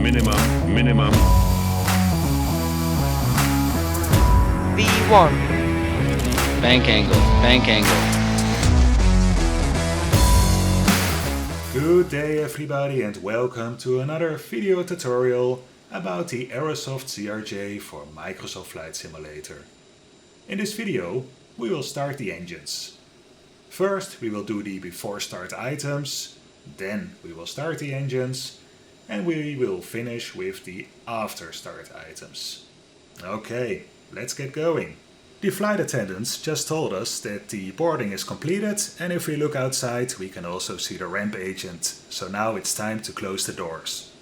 minimum. V1. Bank angle. Good day everybody and welcome to another video tutorial about the Aerosoft CRJ for Microsoft Flight Simulator. In this video we will start the engines. First we will do the before start items, then we will start the engines and we will finish with the after start items. Okay, let's get going. The flight attendants just told us that the boarding is completed, and if we look outside we can also see the ramp agent, so now it's time to close the doors.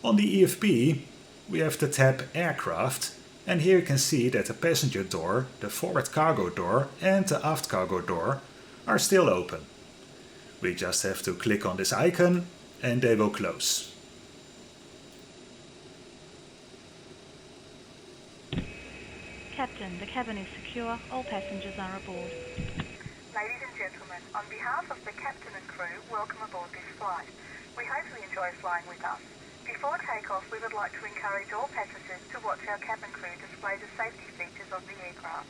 On the EFB we have the tab Aircraft, and here you can see that the passenger door, the forward cargo door and the aft cargo door are still open. We just have to click on this icon and they will close. Captain, the cabin is secure. All passengers are aboard. Ladies and gentlemen, on behalf of the captain and crew, welcome aboard this flight. We hope you enjoy flying with us. Before takeoff, we would like to encourage all passengers to watch our cabin crew display the safety features of the aircraft.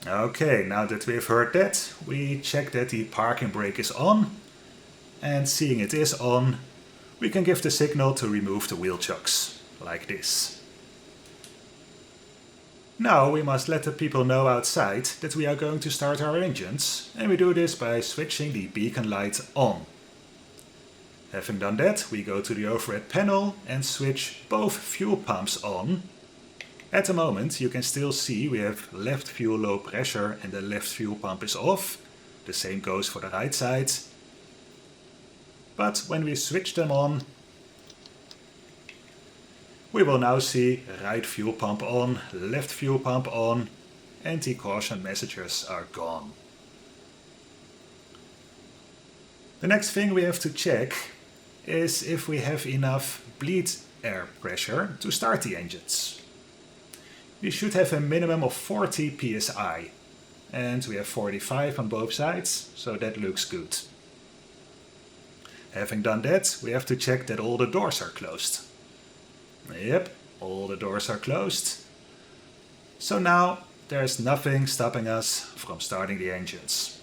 Okay, now that we've heard that, we check that the parking brake is on. And seeing it is on, we can give the signal to remove the wheel chocks, like this. Now we must let the people know outside that we are going to start our engines, and we do this by switching the beacon light on. Having done that, we go to the overhead panel and switch both fuel pumps on. At the moment you can still see we have left fuel low pressure and the left fuel pump is off. The same goes for the right side. But when we switch them on, we will now see right fuel pump on, left fuel pump on, and the caution messages are gone. The next thing we have to check is if we have enough bleed air pressure to start the engines. We should have a minimum of 40 psi, and we have 45 on both sides, so that looks good. Having done that, we have to check that all the doors are closed. Yep, all the doors are closed. So now there's nothing stopping us from starting the engines.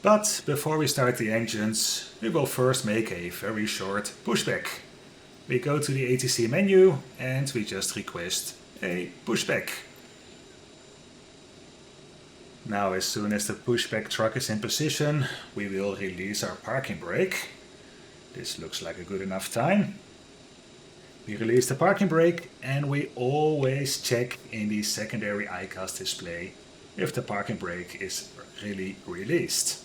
But before we start the engines, we will first make a very short pushback. We go to the ATC menu and we just request a pushback. Now as soon as the pushback truck is in position, we will release our parking brake. This looks like a good enough time. We release the parking brake and we always check in the secondary ICAS display if the parking brake is really released.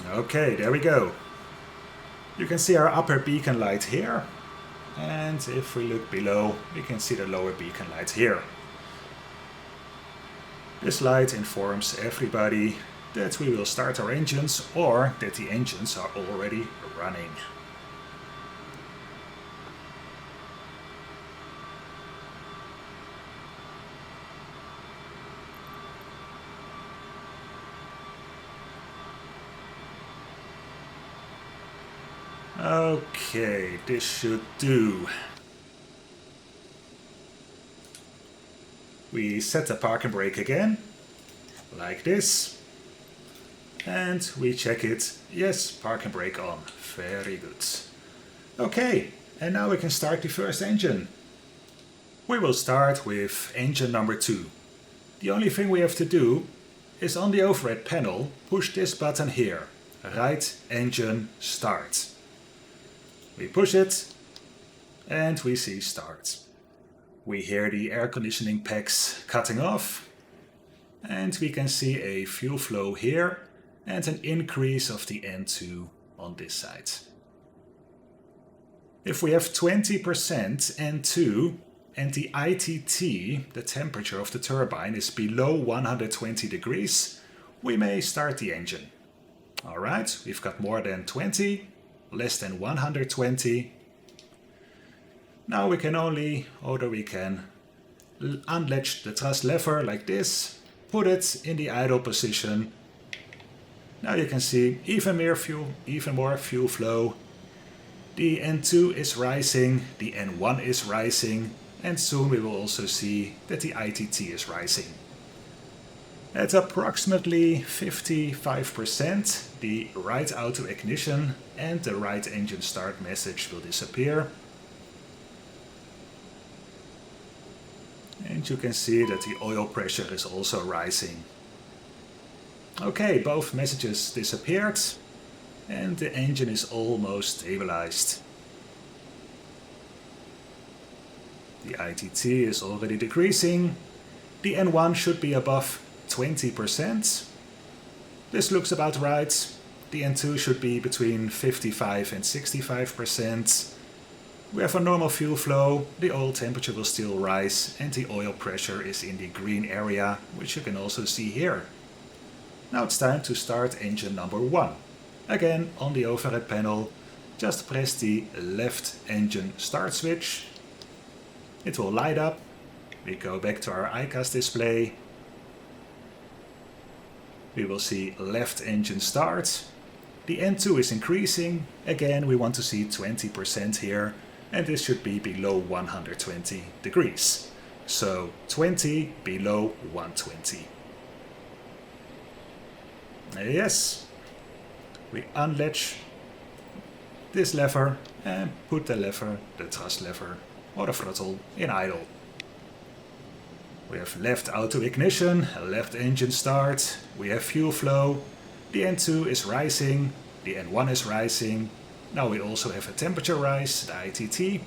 Okay, there we go. You can see our upper beacon light here, and if we look below we can see the lower beacon light here. This light informs everybody that we will start our engines or that the engines are already running. Okay, this should do. We set the parking brake again, like this, and we check it. Yes, parking brake on. Very good. Okay, and now we can start the first engine. We will start with engine number 2. The only thing we have to do is on the overhead panel push this button here, right engine start. We push it and we see start. We hear the air conditioning packs cutting off, and we can see a fuel flow here and an increase of the N2 on this side. If we have 20% N2 and the ITT, the temperature of the turbine, is below 120 degrees, we may start the engine. Alright, we've got more than 20, less than 120. Now we can only, we can unlatch the thrust lever like this, put it in the idle position. Now you can see even more fuel flow. The N2 is rising, the N1 is rising, and soon we will also see that the ITT is rising. At approximately 55%, the right auto ignition and the right engine start message will disappear. And you can see that the oil pressure is also rising. Okay, both messages disappeared and the engine is almost stabilized. The ITT is already decreasing. The N1 should be above 20%. This looks about right. The N2 should be between 55 and 65%. We have a normal fuel flow, the oil temperature will still rise and the oil pressure is in the green area, which you can also see here. Now it's time to start engine number 1. Again, on the overhead panel, just press the left engine start switch. It will light up. We go back to our ICAS display. We will see left engine start. The N2 is increasing. Again, we want to see 20% here, and this should be below 120 degrees. So 20 below 120. Yes. We unlatch this lever and put the thrust lever or the throttle in idle. We have left auto ignition, left engine start, we have fuel flow, the N2 is rising, the N1 is rising. Now we also have a temperature rise, the ITT.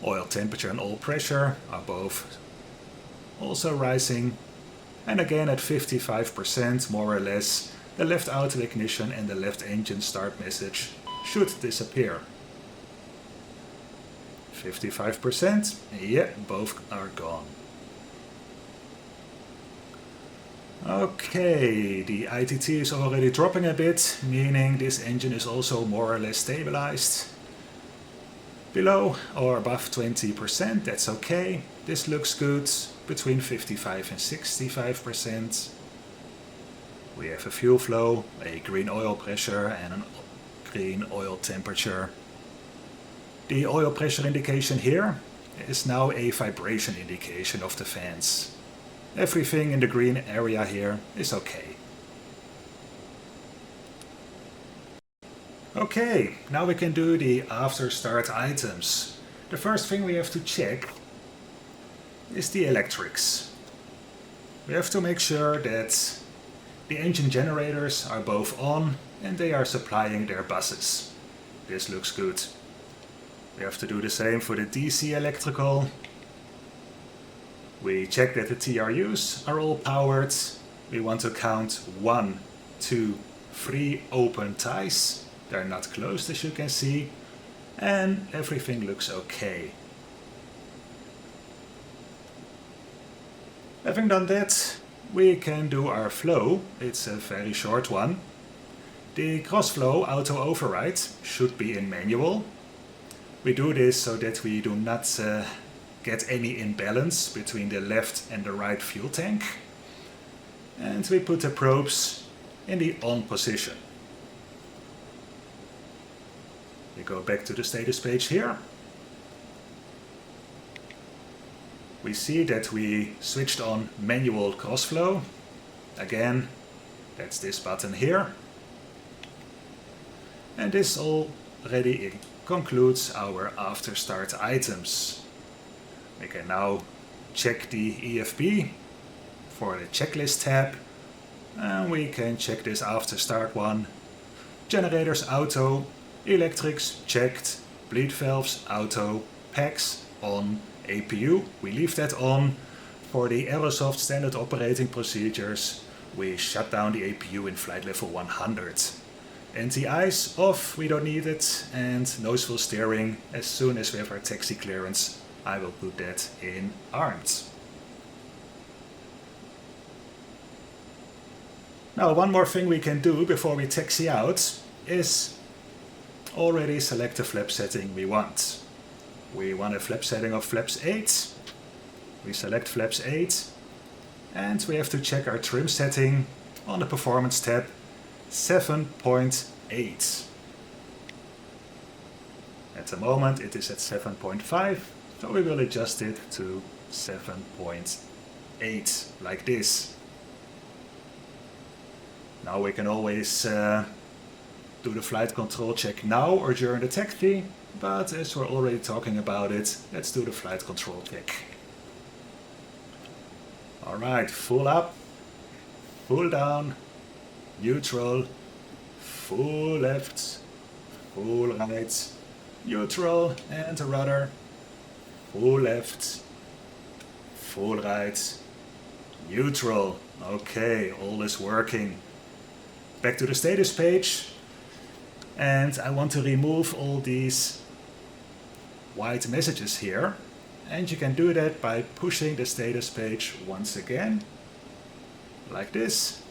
Oil temperature and oil pressure are both also rising. And again at 55% more or less, the left auto ignition and the left engine start message should disappear. 55%, yeah, both are gone. Okay, the ITT is already dropping a bit, meaning this engine is also more or less stabilized. Below or above 20%, that's okay. This looks good, between 55 and 65%. We have a fuel flow, a green oil pressure and a green oil temperature. The oil pressure indication here is now a vibration indication of the fans. Everything in the green area here is okay. Okay, now we can do the after start items. The first thing we have to check is the electrics. We have to make sure that the engine generators are both on and they are supplying their buses. This looks good. We have to do the same for the DC electrical. We check that the TRUs are all powered. We want to count 1, 2, 3 open ties. They're not closed as you can see. And everything looks okay. Having done that, we can do our flow. It's a very short one. The crossflow auto override should be in manual. We do this so that we do not get any imbalance between the left and the right fuel tank. And we put the probes in the on position. We go back to the status page here. We see that we switched on manual crossflow. Again, that's this button here. And this already concludes our after start items. We can now check the EFB for the checklist tab. And we can check this after start one. Generators auto, electrics checked, bleed valves auto, packs on, APU, we leave that on. For the Aerosoft standard operating procedures, we shut down the APU in flight level 100. Anti-ice off, we don't need it, and noseful steering, as soon as we have our taxi clearance, I will put that in armed. Now one more thing we can do before we taxi out is already select the flap setting we want. We want a flap setting of flaps 8. We select flaps 8 and we have to check our trim setting on the performance tab 7.8. At the moment it is at 7.5, so we will adjust it to 7.8 like this. Now we can always do the flight control check now or during the taxi, but as we're already talking about it, let's do the flight control check. Alright, full up, full down, neutral, full left, full right, neutral and a rudder, full left, full right, neutral. Okay, all is working. Back to the status page, and I want to remove all these white messages here, and you can do that by pushing the status page once again like this,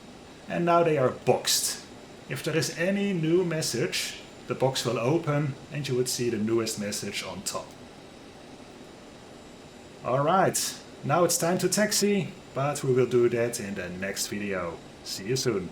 and now they are boxed. If there is any new message, the box will open and you would see the newest message on top. Alright, now it's time to taxi, but we will do that in the next video. See you soon.